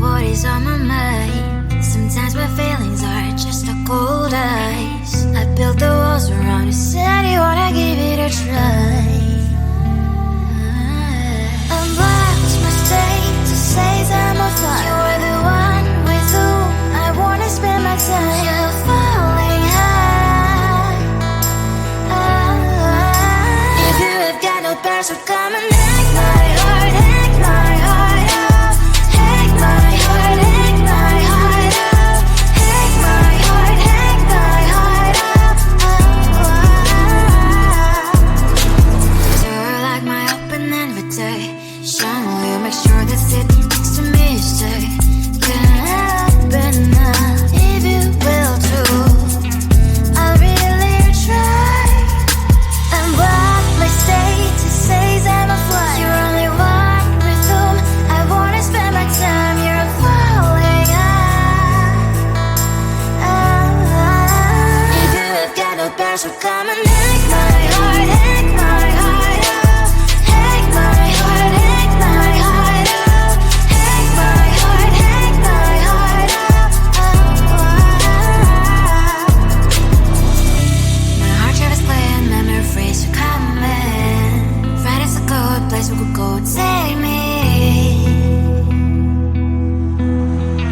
what is on my mind. Sometimes my feelings are just a cold ice. I built the walls around you, said you wanna give it a try. I'm lost my state to say I'm a fly. You're the one with whom I wanna spend my time. You're falling high. If you have got no parents, so come and hack my heart, hack my heart out. Hack my heart, hack my heart out. Hack my heart, hack my heart out. You're like my open invitation. Will you make sure that sitting next to me you stay? Can happen now, if you will too. I'll really try. And what my state to say I'm a fly. You're only one with whom I wanna spend my time. You're falling high. If you have got no parents, so come and hack my heart, hack my heart out. Hack my heart, hack my heart out. Hack my heart, hack my heart out. My heart travels playing memory freeze, so come in. Friday's a good place we could go, take me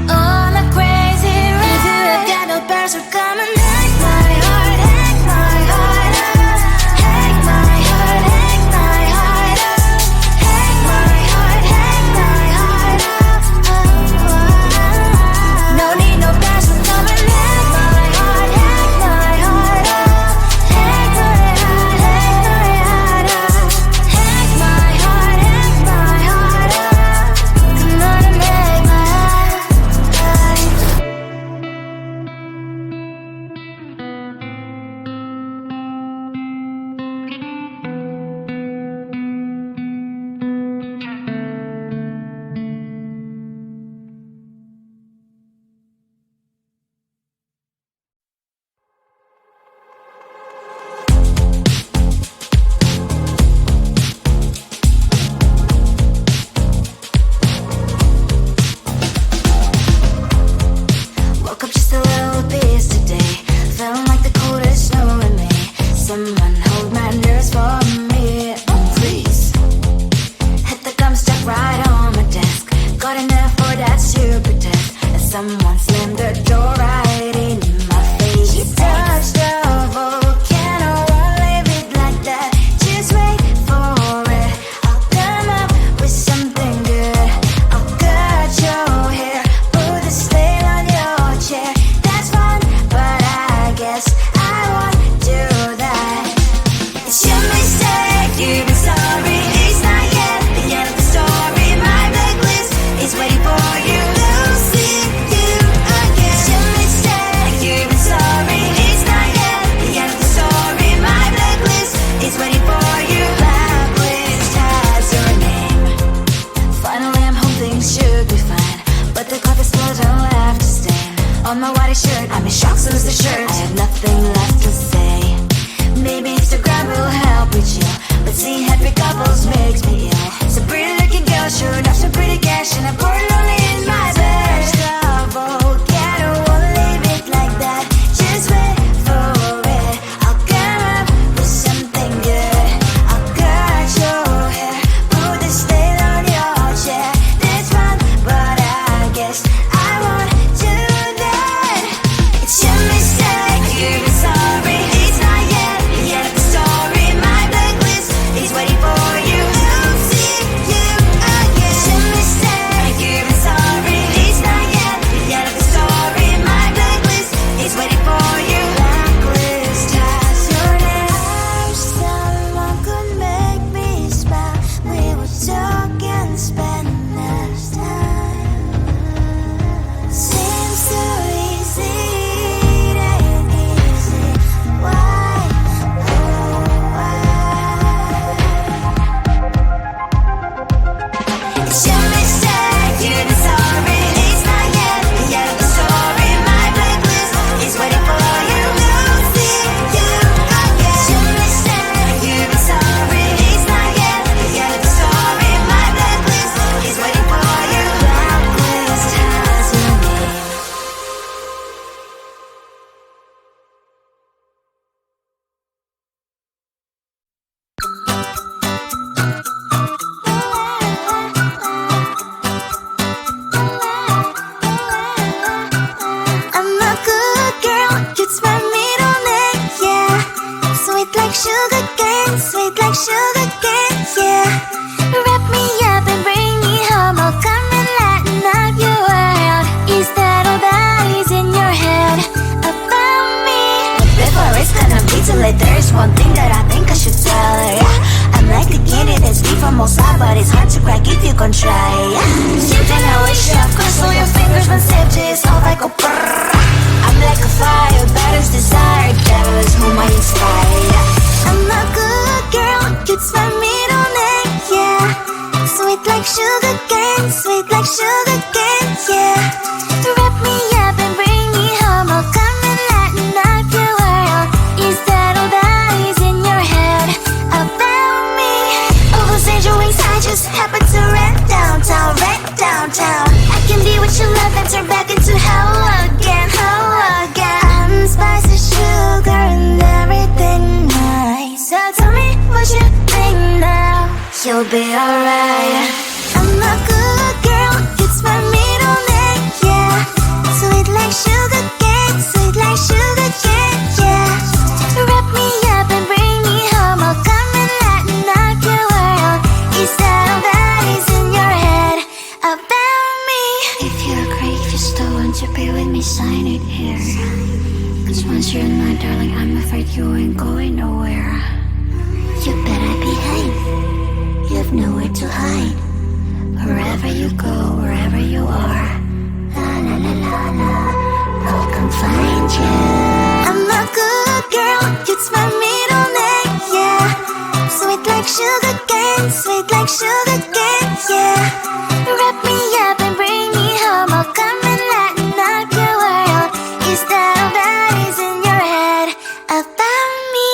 on a crazy ride. If you have got no parents, so come and hack my heart, hack my heart out. Hack my heart, hack my heart out. Hack my heart, hack my heart out. No need no parents, so come and hack my heart, hack my heart out. Hack my heart, hack my heart out. Hack my heart, hack my heart out. Come on and make my heart. Woke up just a little pissed today. Feeling like the coldest snow in me. Someone hold my nerves for me, please. Hit the gum stuck right on my desk. Got enough for that stupid test. And someone slammed the door right in my face. You touched the volcano, won't leave it like that. Just wait for it. I'll come up with something good. I'll cut your hair, put a slate on your chair. That's fun, but I guess I won't do that. It's your mistake, you've been sorry. It's not yet the end of the story. My blacklist is waiting for you. I'll see you again. It's your mistake, you've been sorry. It's not yet the end of the story. My blacklist is waiting for you. Blacklist has your name. Finally I'm home, things should be fine. But the cloth is still don't have to stain. On my white shirt, I'm in shock, so is the shirt. I have nothing left to say. Maybe Instagram will help with you, but seeing happy couples makes me ill. Some pretty looking girl showed off some pretty cash, and I'm bored lonely in my bed. The volcano won't leave it like that. Just wait for it. I'll come up with something good. I'll cut your hair, put the stain on your chair. That's fun, but I guess I won't do that. It's your mistake, you've been sorry. It's not yet the end of the story. My blacklist is waiting for you. I'll see you again. It's your mistake, you've been sugar cane, sweet like sugar cane, yeah. Wrap me up and bring me home, I'll come and lighten up your world. Is that all that is in your head about me? But before it's gonna be too late, there's one thing that I think I should tell her, yeah. I'm like the candy that's deep from outside, but it's hard to crack if you can try, yeah. Something I wish you cross all your fingers when safety is off, I go brrrr. I'm like a fire, battles desire, devil is whom I inspire, yeah. I'm a good girl, it's my middle name, yeah. Sweet like sugar cane, sweet like sugar cane, yeah. Wrap me up and bring me home, I'll come and lighten up your world. Is that all that is in your head about me? All those angel wings I just happen to rent downtown, I can be what you love and turn back into hell again, I'm spicy sugar and everything nice. So tell me what you think now, you'll be alright. I'm a good girl, it's my middle name, yeah. Sweet like sugar cane, sweet like sugar cane, yeah. Wrap me up and bring me home, I'll come and lighten up your world. Is that all that is in your head about me? If you agree, if you still want to be with me, sign it here. Cause once you're mine, darling, I'm afraid you ain't going nowhere. You better behave, you have nowhere to hide. Wherever you go, wherever you are, la la la la la, I'll come find you. I'm a good girl, it's my middle name, yeah. Sweet like sugar cane, sweet like sugar cane, yeah. Wrap me up and bring me home, I'll come and lighten up your world. Is that all that is in your head about me?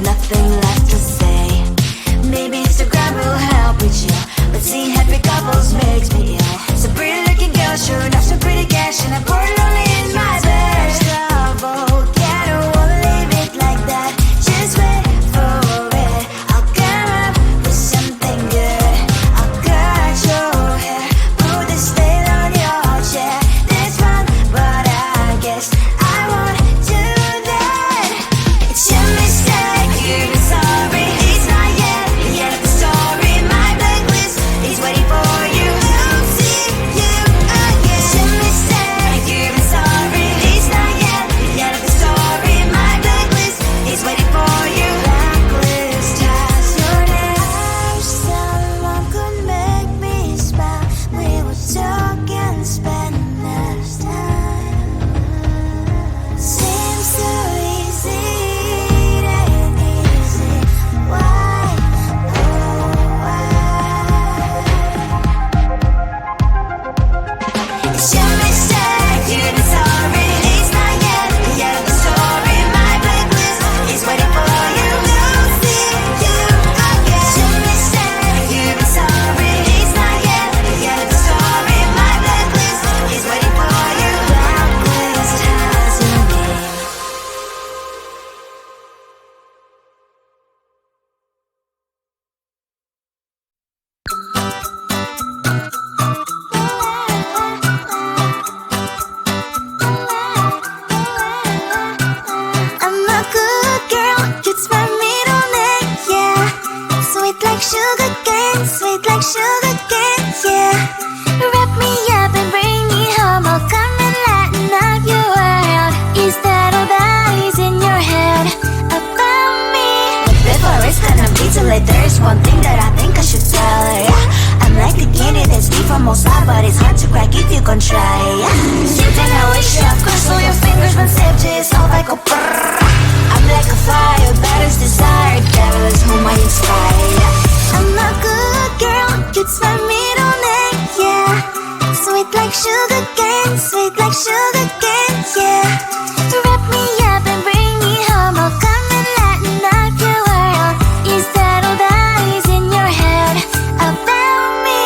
nothing left to say. Maybe Instagram will help with you, but seeing happy couples makes me ill. So pretty looking girl, sure enough, some pretty cash, and I'm bored lonely in my bed. Trouble, yeah, I don't wanna leave it like that. Just wait for it, I'll come up with something good. I'll cut your hair, put this veil on your chair. This fun, but I guess I won't do that. It's your mistake, you're sorry. It's not yet the end of the story. My blacklist is waiting for you. I'll see you again. It's your mistake, you're sorry. It's not yet the end of the story. My blacklist is waiting for you. Blacklist has your name. I wish someone could make me smile. We would talk and spend less time. Seems so easy, it ain't easy. Why, oh why? It's your mistake, you're sorry. It's not yet the end of the story. My blacklist is waiting for you. I'll see you again. It's your mistake, you're sorry. It's not yet the end of the story. My blacklist is waiting for you. Blacklist has your name. I'm a good girl, it's my middle name, yeah. Sweet like sugar cane, sweet like sugar cane, yeah. Wrap me up and bring me home, I'll come and lighten up your world. Is that all that is in your head about me? Before it's gonna be too late, there's one thing that I think I should tell her, yeah. I'm like the candy that's deep from most high, but it's hard to crack if you can try, yeah. You think I wish you have crossed all your fingers when safety is all like a brrrr. I'm like a fire, batter's desire, devil is whom I inspire, yeah. I'm a good girl, it's my middle name, yeah. Sweet like sugar cane, sweet like sugar cane, yeah. Wrap me up and bring me home, I'll come and lighten up your world. Is that all that is in your head about me?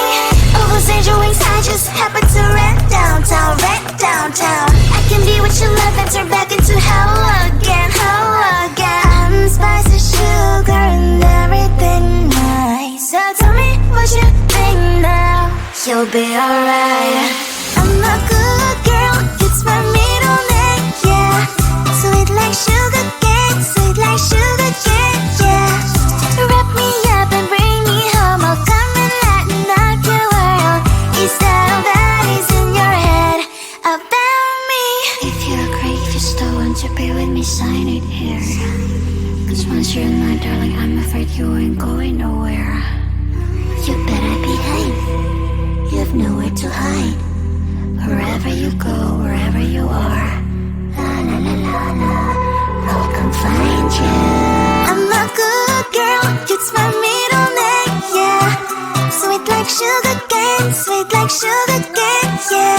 Overstage your wings, I just happen to rent downtown, rent downtown. I can be what you love and turn back into hell again, hell again. Spice of sugar and everything nice. So tell me what you think now. You'll be alright. I'm a good girl, it's my middle name, yeah. Sweet like sugar cane, sweet like sugar cane, yeah. Wrap me up and bring me home, I'll come and lighten up your world. Is that all that is in your head about me? If you're great, if you still want to be with me, sign it here. Cause once you're in my darling, I'm afraid you ain't going nowhere. You better behave, you have nowhere to hide. Wherever you go, wherever you are, la la la la la, I'll come find you. I'm a good girl, it's my middle name, yeah. Sweet like sugar cane, sweet like sugar cane, yeah.